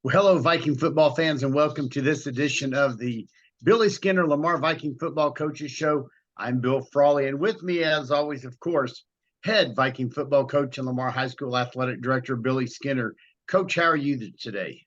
Well, hello, Viking football fans, and welcome to this edition of the Billy Skinner Lamar Viking Football Coaches Show. I'm Bill Frawley, and with me, as always, of course, head Viking football coach and Lamar High School athletic director Billy Skinner. Coach, how are you today?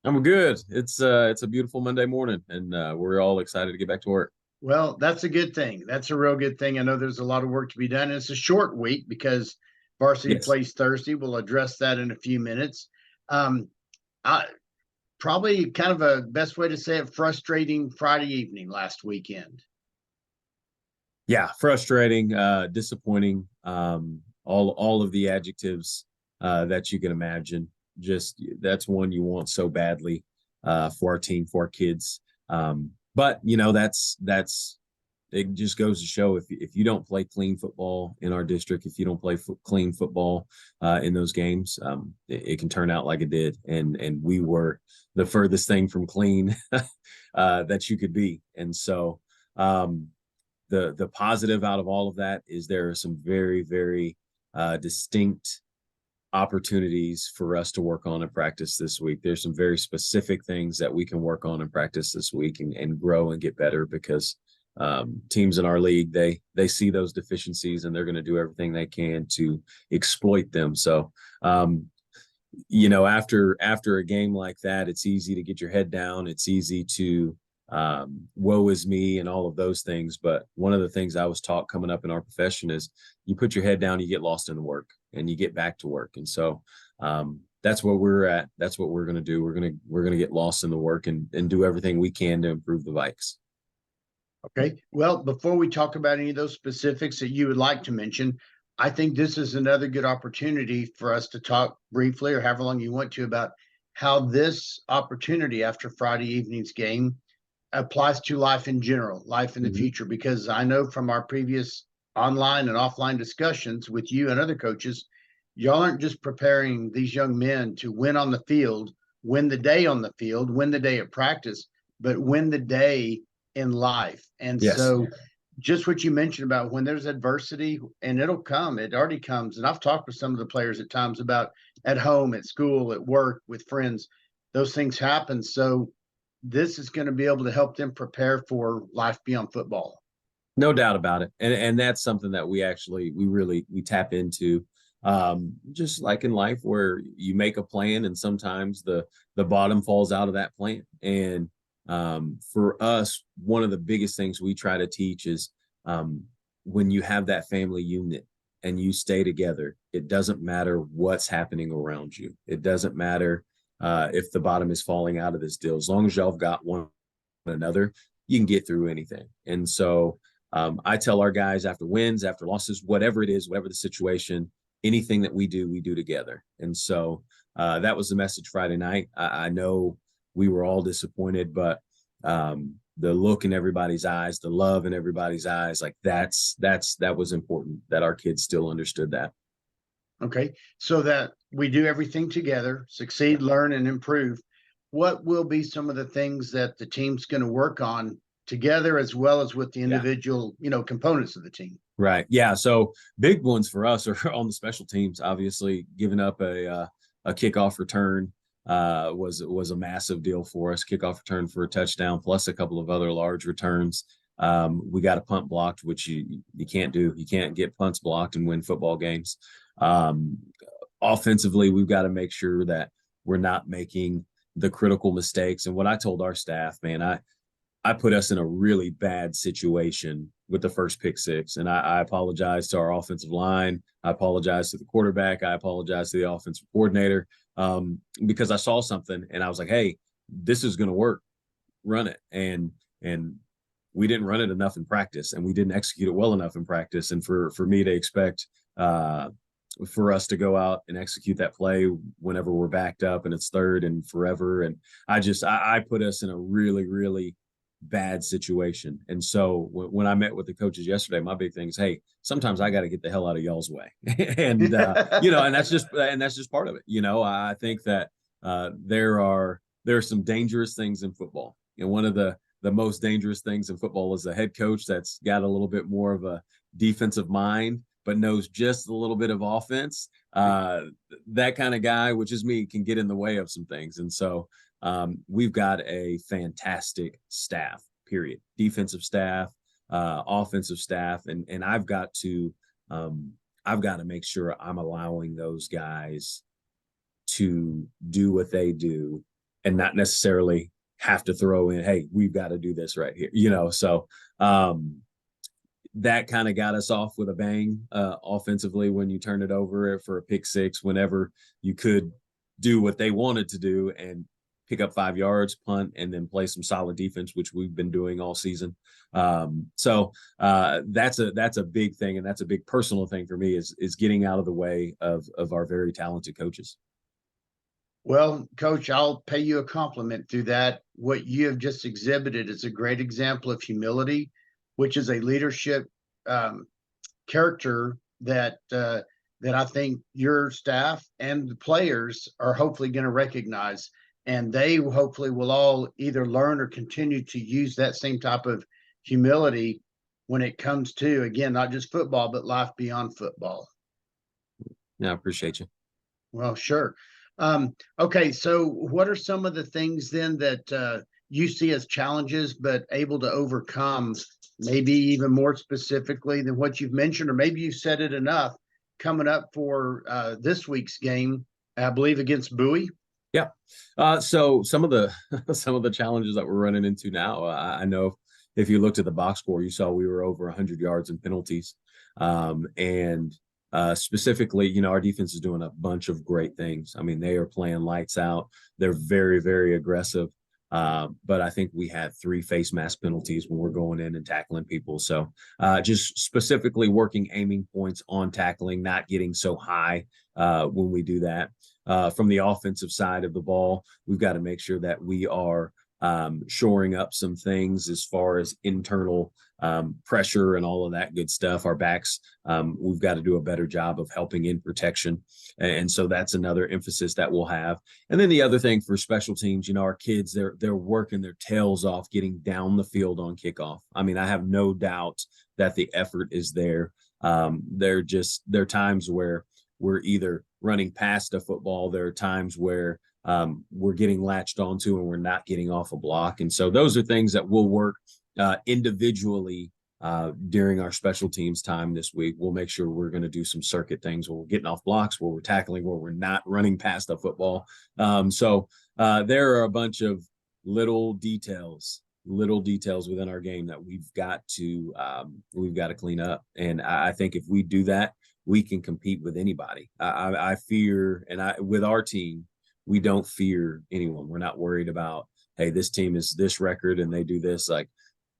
I'm good. It's a beautiful Monday morning, and we're all excited to get back to work. Well, that's a good thing. That's a real good thing. I know there's a lot of work to be done. It's a short week because varsity Yes. plays Thursday. We'll address that in a few minutes. Um, I, Probably kind of a best way to say it, frustrating Friday evening last weekend. Yeah, frustrating, disappointing, all of the adjectives that you can imagine. Just that's one you want so badly for our team, for our kids. But that's it. Just goes to show if you don't play clean football in our district, if you don't play clean football in those games, it can turn out like it did. And we were the furthest thing from clean that you could be. And so the positive out of all of that is there are some very, very distinct opportunities for us to work on and practice this week. There's some very specific things that we can work on and practice this week and grow and get better because teams in our league, they see those deficiencies and they're going to do everything they can to exploit them. So, after a game like that, it's easy to get your head down. It's easy to woe is me and all of those things. But one of the things I was taught coming up in our profession is you put your head down, you get lost in the work and you get back to work. And so that's what we're at. That's what we're going to do. We're going to get lost in the work and do everything we can to improve the Vikes. Okay. Well, before we talk about any of those specifics that you would like to mention, I think this is another good opportunity for us to talk briefly or however long you want to about how this opportunity after Friday evening's game applies to life in general, life in the future, because I know from our previous online and offline discussions with you and other coaches, y'all aren't just preparing these young men to win on the field, win the day on the field, win the day at practice, but win the day in life. And Yes. so just what you mentioned about when there's adversity, and it'll come, it already comes. And I've talked with some of the players at times about at home, at school, at work, with friends, those things happen. So this is going to be able to help them prepare for life beyond football. No doubt about it. And that's something that we really tap into. Just like in life where you make a plan and sometimes the bottom falls out of that plan. And for us, one of the biggest things we try to teach is when you have that family unit and you stay together, it doesn't matter what's happening around you. It doesn't matter if the bottom is falling out of this deal. As long as y'all have got one another, you can get through anything. And so I tell our guys after wins, after losses, whatever it is, whatever the situation, anything that we do together. And so that was the message Friday night. I know we were all disappointed, but the look in everybody's eyes, the love in everybody's eyes, like that was important that our kids still understood that. Okay. So that we do everything together, succeed, learn, and improve. What will be some of the things that the team's going to work on together as well as with the individual, components of the team? Right. Yeah. So big ones for us are on the special teams. Obviously, giving up a kickoff return was a massive deal for us. Kickoff return for a touchdown, plus a couple of other large returns. We got a punt blocked, which you can't do. You can't get punts blocked and win football games. Offensively, we've got to make sure that we're not making the critical mistakes. And what I told our staff, man, I put us in a really bad situation with the first pick six. And I apologize to our offensive line. I apologize to the quarterback. I apologize to the offensive coordinator because I saw something and I was like, hey, this is going to work. Run it. And we didn't run it enough in practice and we didn't execute it well enough in practice. And for me to expect for us to go out and execute that play whenever we're backed up and it's third and forever. And I put us in a really, really bad situation. And so when I met with the coaches yesterday, my big thing is, hey, sometimes I got to get the hell out of y'all's way. And, and that's just part of it. I think that there are some dangerous things in football. And one of the most dangerous things in football is a head coach that's got a little bit more of a defensive mind but knows just a little bit of offense, that kind of guy, which is me, can get in the way of some things. And so we've got a fantastic staff, period. Defensive staff, offensive staff, and I've got to make sure I'm allowing those guys to do what they do and not necessarily have to throw in, hey, we've got to do this right here, so that kind of got us off with a bang offensively when you turn it over for a pick six, whenever you could do what they wanted to do and pick up 5 yards, punt, and then play some solid defense, which we've been doing all season. So that's a big thing, and that's a big personal thing for me is getting out of the way of our very talented coaches. Well, Coach, I'll pay you a compliment through that. What you have just exhibited is a great example of humility, which is a leadership character that I think your staff and the players are hopefully going to recognize, and they hopefully will all either learn or continue to use that same type of humility when it comes to, again, not just football, but life beyond football. Yeah, I appreciate you. Well, sure. Okay, so what are some of the things then that you see as challenges but able to overcome, maybe even more specifically than what you've mentioned, or maybe you've said it enough, coming up for this week's game, I believe against Bowie? Yeah. So some of the challenges that we're running into now, I know if you looked at the box score, you saw we were over 100 yards in penalties. And specifically, our defense is doing a bunch of great things. I mean, they are playing lights out. They're very, very aggressive. But I think we had 3 face mask penalties when we're going in and tackling people. So just specifically working aiming points on tackling, not getting so high when we do that. From the offensive side of the ball, we've got to make sure that we are shoring up some things as far as internal pressure and all of that good stuff. Our backs, we've got to do a better job of helping in protection. And so that's another emphasis that we'll have. And then the other thing for special teams, our kids, they're working their tails off getting down the field on kickoff. I mean, I have no doubt that the effort is there. There are times where we're either running past a football. There are times where we're getting latched onto and we're not getting off a block. And so those are things that we'll work individually during our special teams time this week. We'll make sure we're going to do some circuit things where we're getting off blocks, where we're tackling, where we're not running past a football. So there are a bunch of little details within our game that we've got to clean up. And I think if we do that, we can compete with anybody. I fear, and with our team, we don't fear anyone. We're not worried about, hey, this team is this record and they do this. Like,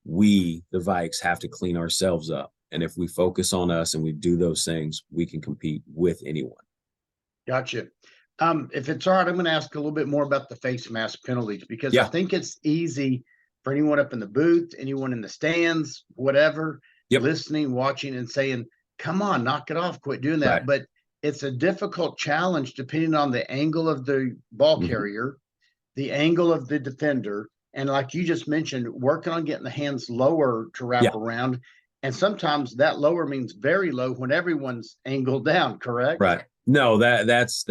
we, the Vikes, have to clean ourselves up. And if we focus on us and we do those things, we can compete with anyone. Gotcha. If it's all right, I'm going to ask a little bit more about the face mask penalties, because I think it's easy for anyone up in the booth, anyone in the stands, whatever, listening, watching, and saying, come on, knock it off, quit doing that. Right. But it's a difficult challenge depending on the angle of the ball carrier, the angle of the defender, and like you just mentioned, working on getting the hands lower to wrap around. And sometimes that lower means very low when everyone's angled down, correct? Right. No, that's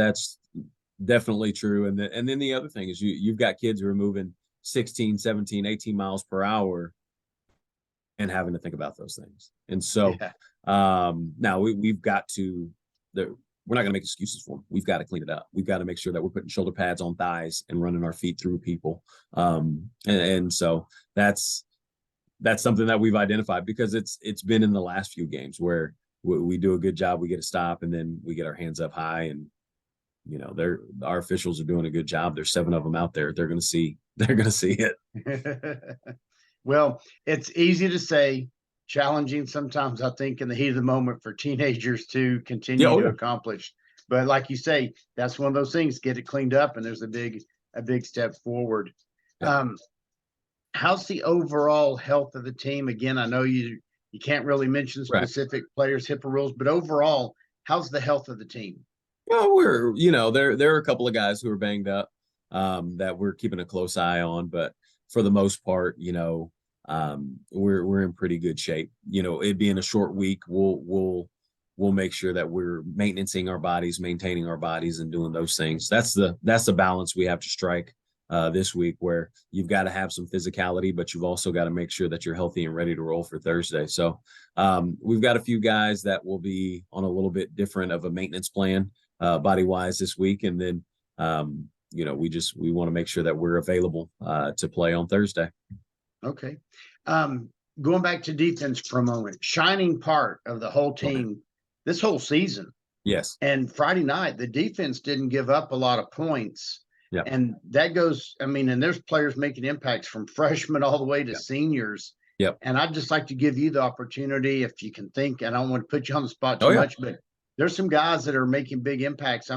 definitely true. And then the other thing is you've got kids who are moving 16, 17, 18 miles per hour and having to think about those things. And so now we've got to, we're not going to make excuses for them. We've got to clean it up. We've got to make sure that we're putting shoulder pads on thighs and running our feet through people. And so that's something that we've identified, because it's been in the last few games where we do a good job. We get a stop and then we get our hands up high, and our officials are doing a good job. There's 7 of them out there. They're going to see it. Well, it's easy to say, challenging sometimes, I think, in the heat of the moment for teenagers to continue to accomplish. But like you say, that's one of those things, get it cleaned up, and there's a big step forward. Yeah. How's the overall health of the team? Again, I know you can't really mention specific players, HIPAA rules, but overall, how's the health of the team? Well, there are a couple of guys who are banged up that we're keeping a close eye on, but for the most part, we're in pretty good shape. It being a short week, we'll we'll make sure that we're maintaining our bodies, and doing those things. That's the balance we have to strike this week, where you've got to have some physicality, but you've also got to make sure that you're healthy and ready to roll for Thursday. So we've got a few guys that will be on a little bit different of a maintenance plan body wise this week. And then, we want to make sure that we're available to play on Thursday. Okay. Going back to defense for a moment, shining part of the whole team this whole season. Yes. And Friday night, the defense didn't give up a lot of points. Yep. And that goes, and there's players making impacts from freshmen all the way to seniors. Yep. And I'd just like to give you the opportunity, if you can think, and I don't want to put you on the spot too much, but there's some guys that are making big impacts.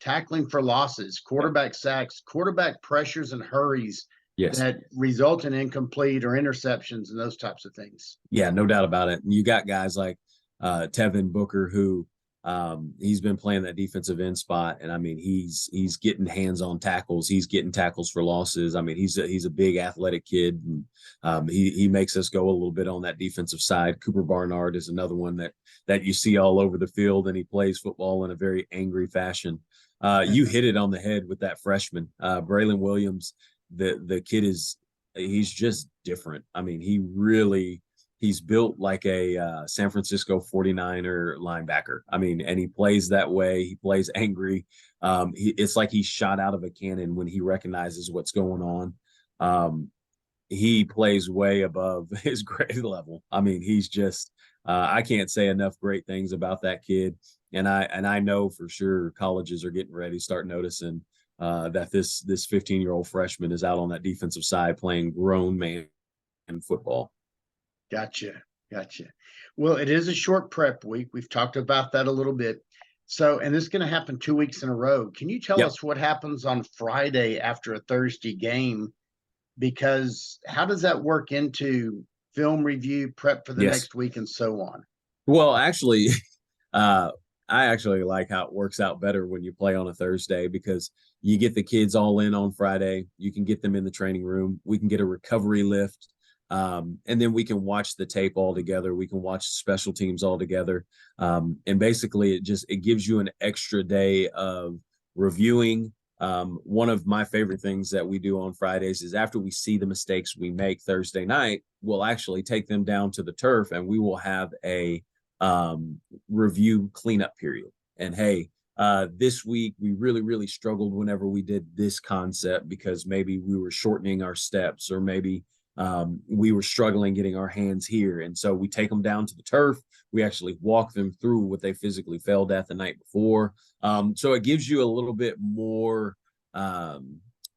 Tackling for losses, quarterback sacks, quarterback pressures and hurries that result in incomplete or interceptions and those types of things. Yeah, no doubt about it. And you got guys like Tevin Booker, who he's been playing that defensive end spot, and he's getting hands on tackles. He's getting tackles for losses. He's a big athletic kid, and he makes us go a little bit on that defensive side. Cooper Barnard is another one that you see all over the field, and he plays football in a very angry fashion. You hit it on the head with that freshman, Braylon Williams. The kid he's just different. He's built like a San Francisco 49er linebacker. And he plays that way. He plays angry. It's like he's shot out of a cannon when he recognizes what's going on. He plays way above his grade level. He's just I can't say enough great things about that kid. And I know for sure colleges are getting ready to start noticing that this 15-year-old freshman is out on that defensive side playing grown man football. Gotcha. Well, it is a short prep week. We've talked about that a little bit. So, and this is going to happen 2 weeks in a row. Can you tell us what happens on Friday after a Thursday game? Because how does that work into film review, prep for the next week, and so on? Well, actually, I actually like how it works out better when you play on a Thursday, because you get the kids all in on Friday. You can get them in the training room. We can get a recovery lift. And then we can watch the tape all together. We can watch special teams all together. And basically it gives you an extra day of reviewing. One of my favorite things that we do on Fridays is, after we see the mistakes we make Thursday night, we'll actually take them down to the turf, and we will have a review cleanup period. And hey, this week we really struggled whenever we did this concept, because maybe we were shortening our steps, or maybe we were struggling getting our hands here. And so we take them down to the turf. We actually walk them through what they physically failed at the night before. So it gives you a little bit more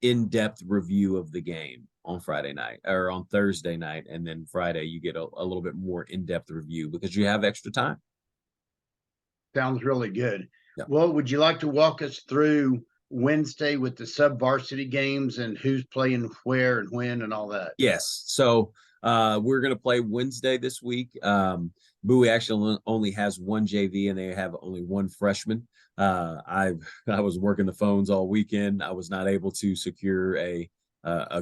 in-depth review of the game on Friday night, or on Thursday night. And then Friday, you get a little bit more in-depth review because you have extra time. Sounds really good. Yeah. Well, would you like to walk us through Wednesday with the sub-varsity games and who's playing where and when and all that? Yes. So we're going to play Wednesday this week. Bowie actually only has one JV, and they have only one freshman. I was working the phones all weekend. I was not able to secure a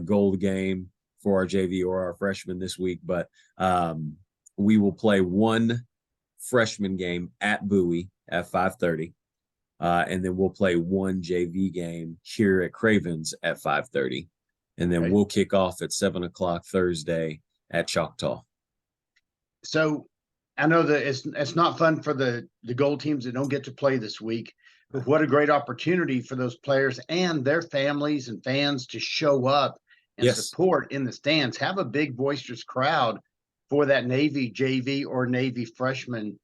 gold game for our JV or our freshman this week, but we will play one freshman game at Bowie at 5:30. And then we'll play one JV game here at Cravens at 5:30. And then we'll kick off at 7:00 Thursday at Choctaw. So I know that it's not fun for the gold teams that don't get to play this week, but what a great opportunity for those players and their families and fans to show up and support in the stands. Have a big boisterous crowd for that Navy JV or Navy freshman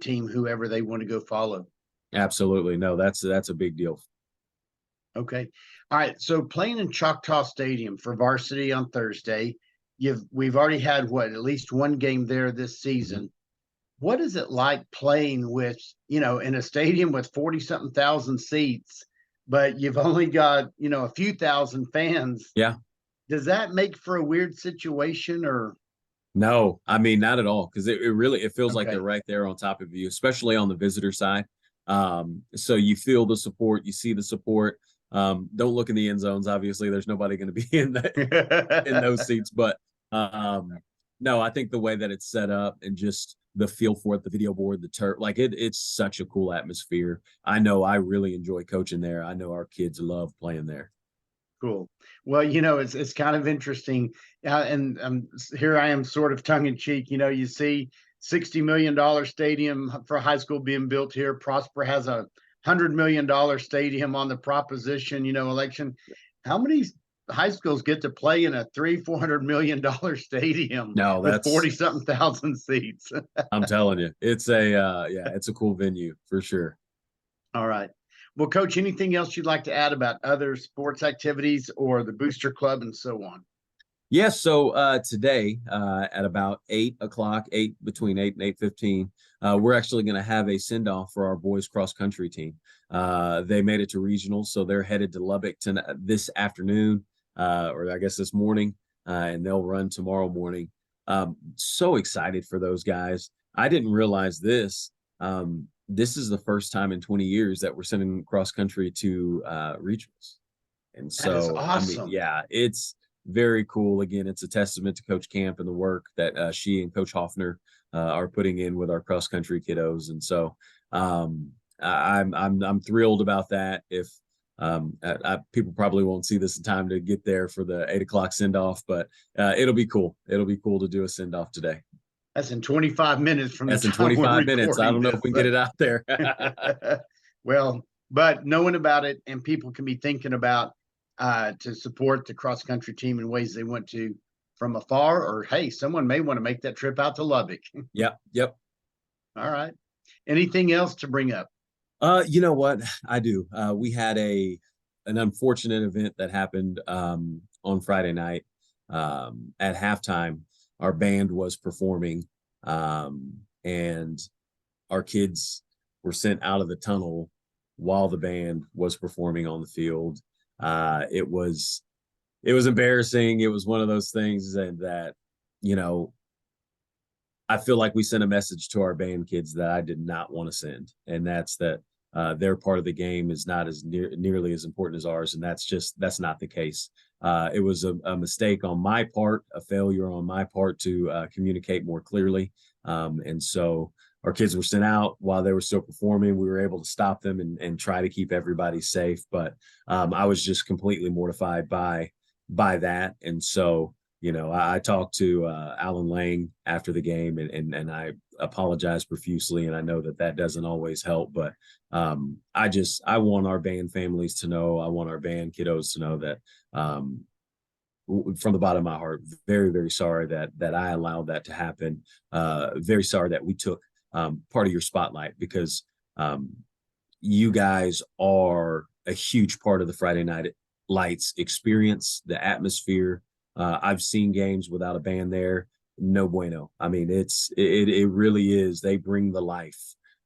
team, whoever they want to go follow. Absolutely. No, that's a big deal. Okay. All right. So playing in Choctaw Stadium for varsity on Thursday, we've already had at least one game there this season. What is it like playing with, in a stadium with 40-something thousand seats, but you've only got, a few thousand fans? Yeah. Does that make for a weird situation, or? No, not at all. Because it feels like they're right there on top of you, especially on the visitor side. So you feel the support, you see the support. Don't look in the end zones. Obviously there's nobody going to be in those seats, but no, I think the way that it's set up, and just the feel for it, the video board, the turf, like it's such a cool atmosphere. I know I really enjoy coaching there. I know our kids love playing there. Cool. Well, it's kind of interesting, and here I am, sort of tongue in cheek. You see $60 million stadium for high school being built here. Prosper has $100 million stadium on the proposition, election. How many high schools get to play in a $300-400 million stadium No, with that's 40 something thousand seats? I'm telling you, it's yeah, it's a cool venue for sure. All right. Well, Coach, anything else you'd like to add about other sports activities or the Booster Club and so on? Yes. So today at about 8 o'clock, between 8 and 8:15, we're actually going to have a send off for our boys cross country team. They made it to regional, so they're headed to Lubbock this afternoon, or I guess this morning, and they'll run tomorrow morning. So excited for those guys. I didn't realize this. This is the first time in 20 years that we're sending cross country to regionals, and That is so I mean, awesome. yeah, it's very cool. Again, it's a testament to Coach Camp and the work that she and Coach Hoffner are putting in with our cross country kiddos. And so I'm thrilled about that. If people probably won't see this in time to get there for the 8 o'clock send off, but it'll be cool. It'll be cool to do a send off today. That's in 25 minutes from the That's in time we're 25 minutes. I recording don't know if we can get it out there. Well, but knowing about it, and people can be thinking about to support the cross country team in ways they want to from afar, or hey, someone may want to make that trip out to Lubbock. Yep. Yep. All right. Anything else to bring up? You know what? I do. We had an unfortunate event that happened on Friday night. At halftime, our band was performing, and our kids were sent out of the tunnel while the band was performing on the field. It was embarrassing. It was one of those things that you know I feel like we sent a message to our band kids that I did not want to send, and that's that their part of the game is not as nearly as important as ours, and that's not the case. It was a mistake on my part, a failure on my part to communicate more clearly, and so our kids were sent out while they were still performing. We were able to stop them and try to keep everybody safe, but I was just completely mortified by that, and so I talked to Alan Lang after the game, and I apologized profusely. And I know that doesn't always help, but I want our band families to know, I want our band kiddos to know that from the bottom of my heart, very, very sorry that I allowed that to happen. Very sorry that we took part of your spotlight, because you guys are a huge part of the Friday Night Lights experience, the atmosphere. I've seen games without a band there. No bueno. I mean, it really is. They bring the life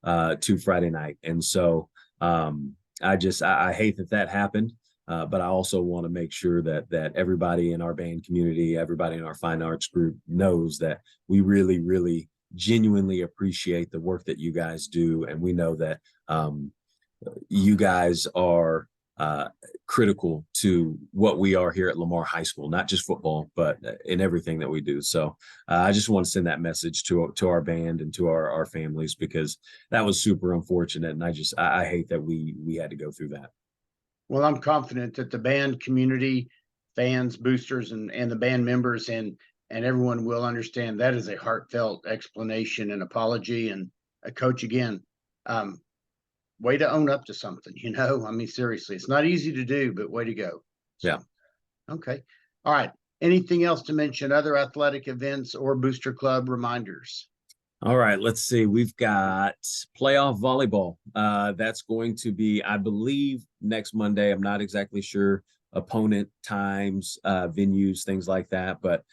to Friday night. And so I hate that happened. But I also want to make sure that everybody in our band community, everybody in our fine arts group knows that we really, really genuinely appreciate the work that you guys do. And we know that you guys are critical to what we are here at Lamar High School, not just football, but in everything that we do. So I just want to send that message to our band and to our families, because that was super unfortunate. And I hate that we had to go through that. Well, I'm confident that the band community, fans, boosters, and the band members and everyone will understand that is a heartfelt explanation and apology. And a coach, again, way to own up to something, I mean, seriously, it's not easy to do, but way to go. So, Yeah. Okay. All right. Anything else to mention? Other athletic events or Booster Club reminders? All right, let's see. We've got playoff volleyball. That's going to be, I believe, next Monday. I'm not exactly sure opponent times, venues, things like that, but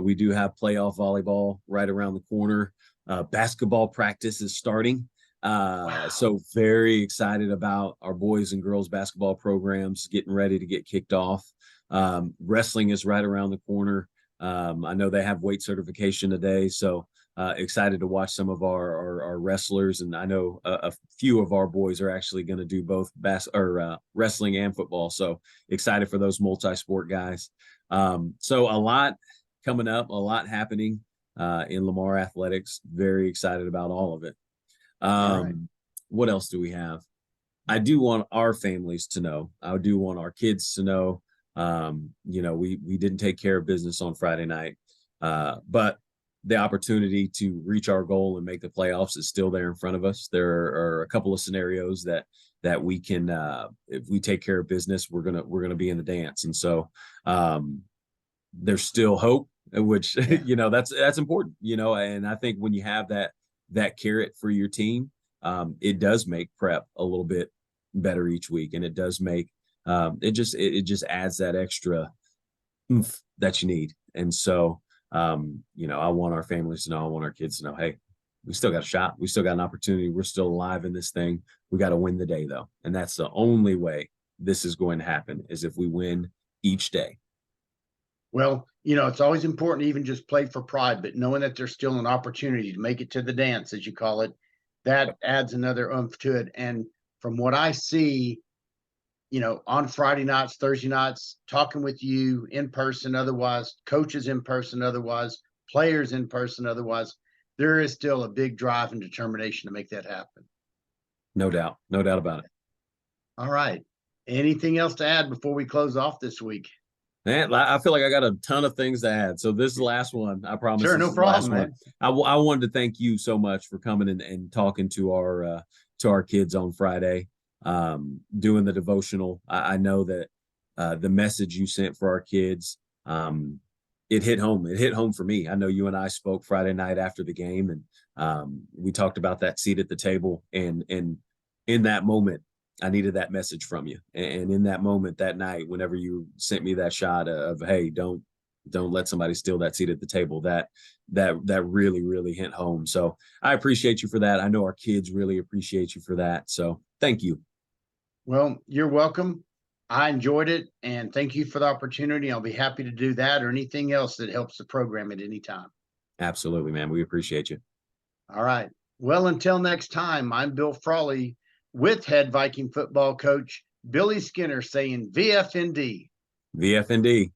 we do have playoff volleyball right around the corner. Basketball practice is starting. Wow. So very excited about our boys and girls basketball programs getting ready to get kicked off. Wrestling is right around the corner. I know they have weight certification today, so excited to watch some of our wrestlers. And I know a few of our boys are actually going to do both wrestling and football. So excited for those multi-sport guys. So a lot coming up, a lot happening. in Lamar athletics. Very excited about all of it. All right. What else do we have? I do want our families to know. I do want our kids to know. We didn't take care of business on Friday night, but the opportunity to reach our goal and make the playoffs is still there in front of us. There are a couple of scenarios that we can, if we take care of business, we're gonna be in the dance. And so there's still hope, which that's important. And I think when you have that carrot for your team, it does make prep a little bit better each week, and it does make it just adds that extra oomph that you need. And so I want our families to know, I want our kids to know, hey, we still got a shot, we still got an opportunity, we're still alive in this thing. We got to win the day though, and that's the only way this is going to happen, is if we win each day. Well, it's always important to even just play for pride, but knowing that there's still an opportunity to make it to the dance, as you call it, that adds another oomph to it. And from what I see, on Friday nights, Thursday nights, talking with you in person, otherwise, coaches in person, otherwise, players in person, otherwise, there is still a big drive and determination to make that happen. No doubt about it. All right. Anything else to add before we close off this week? Man, I feel like I got a ton of things to add. So this is the last one. I promise. Sure, no problem, man. I wanted to thank you so much for coming and talking to our kids on Friday, doing the devotional. I know that the message you sent for our kids, it hit home. It hit home for me. I know you and I spoke Friday night after the game, and we talked about that seat at the table. And in that moment, I needed that message from you. And in that moment, that night, whenever you sent me that shot of, hey, don't let somebody steal that seat at the table, that really, really hit home. So I appreciate you for that. I know our kids really appreciate you for that. So thank you. Well, you're welcome. I enjoyed it, and thank you for the opportunity. I'll be happy to do that or anything else that helps the program at any time. Absolutely, man. We appreciate you. All right. Well, until next time, I'm Bill Frawley with head Viking football coach Billy Skinner saying VFND. VFND.